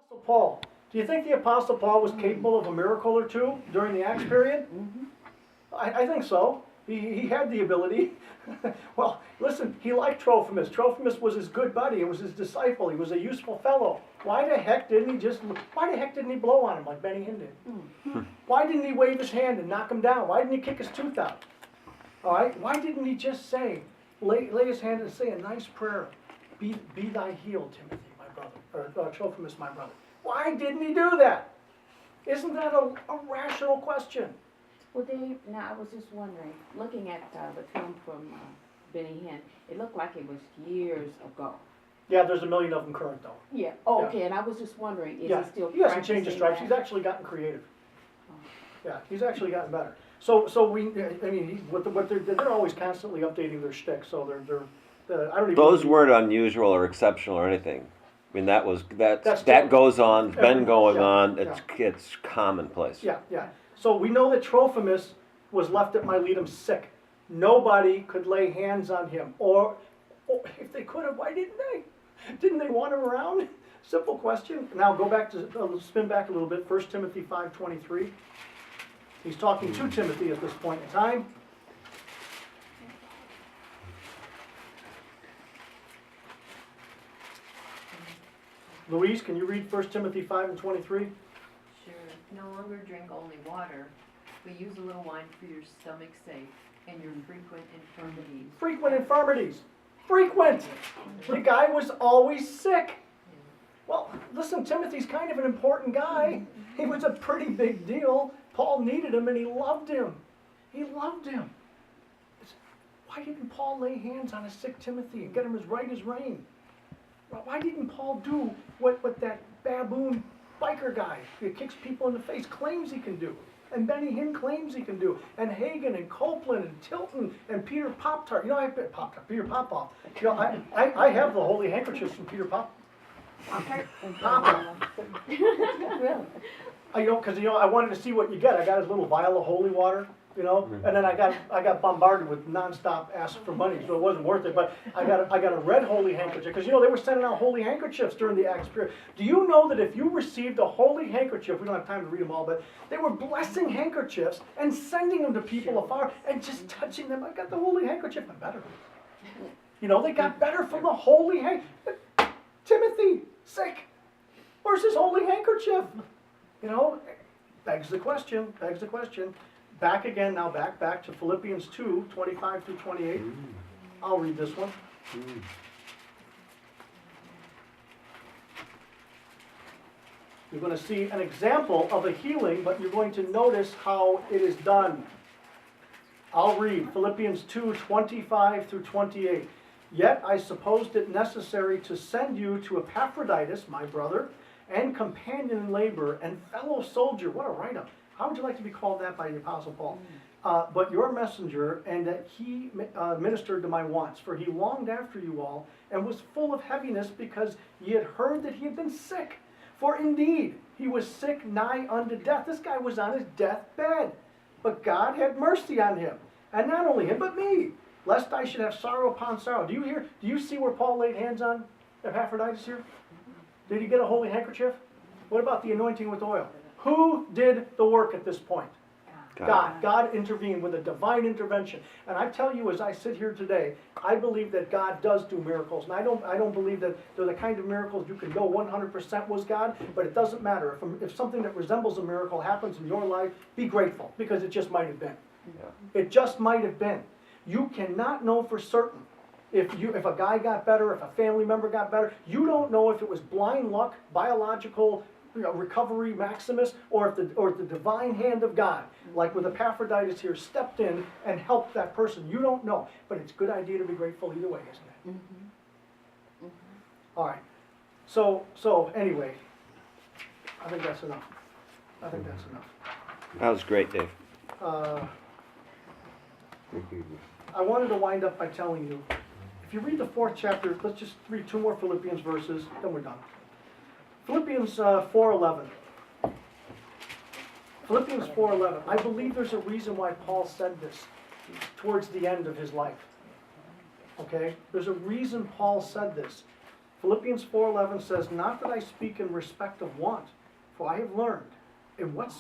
Apostle Paul. Do you think the Apostle Paul was capable of a miracle or two during the Acts period? I think so. He had the ability. Well, listen, he liked Trophimus. Trophimus was his good buddy. It was his disciple. He was a useful fellow. Why the heck didn't he blow on him like Benny Hinn did? Why didn't he wave his hand and knock him down? Why didn't he kick his tooth out? All right? Why didn't he just lay his hand and say a nice prayer? Be thy healed, Timothy, my brother, or Trophimus, my brother. Why didn't he do that? Isn't that a rational question? Well, Dave, now I was just wondering, looking at the film from Benny Hinn, it looked like it was years ago. Yeah, there's a million of them current though. Yeah. Oh, Yeah. okay. And I was just wondering, is Yeah, he still he hasn't changed his practicing stripes. that? He's actually gotten creative. Yeah, he's actually gotten better. So we, I mean, what they're always constantly updating their shtick. So I don't even. Those weren't unusual or exceptional or anything. I mean, That's that goes on, it's been going yeah, on, yeah. it's commonplace. Yeah. So we know that Trophimus was left at Miletum sick. Nobody could lay hands on him, or if they could have, why didn't they? Didn't they want him around? Simple question. Now go back to spin back a little bit. 1 Timothy 5:23. He's talking to Timothy at this point in time. Louise, can you read 1 Timothy 5:23? Sure. No longer drink only water, but use a little wine for your stomach's sake and your frequent infirmities. Frequent infirmities. Frequent. The guy was always sick. Well, listen, Timothy's kind of an important guy. He was a pretty big deal. Paul needed him and he loved him. He loved him. Why didn't Paul lay hands on a sick Timothy and get him as right as rain? Why didn't Paul do what that baboon biker guy who kicks people in the face claims he can do? And Benny Hinn claims he can do. And Hagen and Copeland and Tilton and Peter Pop-Tart. You know, Peter Popoff. You know, I have the holy handkerchiefs from Peter Pop-Tart. Really? Because I wanted to see what you get. I got his little vial of holy water, and then I got bombarded with nonstop asks for money, so it wasn't worth it. But I got a red holy handkerchief because they were sending out holy handkerchiefs during the Acts period. Do you know that if you received a holy handkerchief, we don't have time to read them all, but they were blessing handkerchiefs and sending them to people afar and just touching them. I got the holy handkerchief. I'm better. They got better from the holy handkerchief. Timothy, sick. Where's his holy handkerchief? Begs the question. Back again now, back to Philippians 2:25 through 28. I'll read this one. You're going to see an example of a healing, but you're going to notice how it is done. I'll read Philippians 2:25 through 28. Yet I supposed it necessary to send you to Epaphroditus, my brother, and companion in labor, and fellow soldier. What a write-up. How would you like to be called that by the Apostle Paul? But your messenger, and that he ministered to my wants, for he longed after you all, and was full of heaviness, because ye had heard that he had been sick. For indeed, he was sick nigh unto death. This guy was on his deathbed. But God had mercy on him. And not only him, but me, lest I should have sorrow upon sorrow. Do you see where Paul laid hands on Epaphroditus here? Did he get a holy handkerchief? What about the anointing with oil? Who did the work at this point? God. God intervened with a divine intervention. And I tell you, as I sit here today, I believe that God does do miracles. And I don't believe that they're the kind of miracles you can know 100% was God, but it doesn't matter. If something that resembles a miracle happens in your life, be grateful, because it just might have been. Yeah. It just might have been. You cannot know for certain if a guy got better, if a family member got better. You don't know if it was blind luck, biological recovery maximus, or if the divine hand of God, like with Epaphroditus here, stepped in and helped that person. You don't know, but it's a good idea to be grateful either way, isn't it? All right. So anyway, I think that's enough. That was great, Dave. I wanted to wind up by telling you, if you read the 4th chapter, let's just read 2 more Philippians verses, then we're done. Philippians 4:11. Philippians 4:11. I believe there's a reason why Paul said this towards the end of his life. Okay? There's a reason Paul said this. Philippians 4:11 says, "Not that I speak in respect of want, for I have learned in what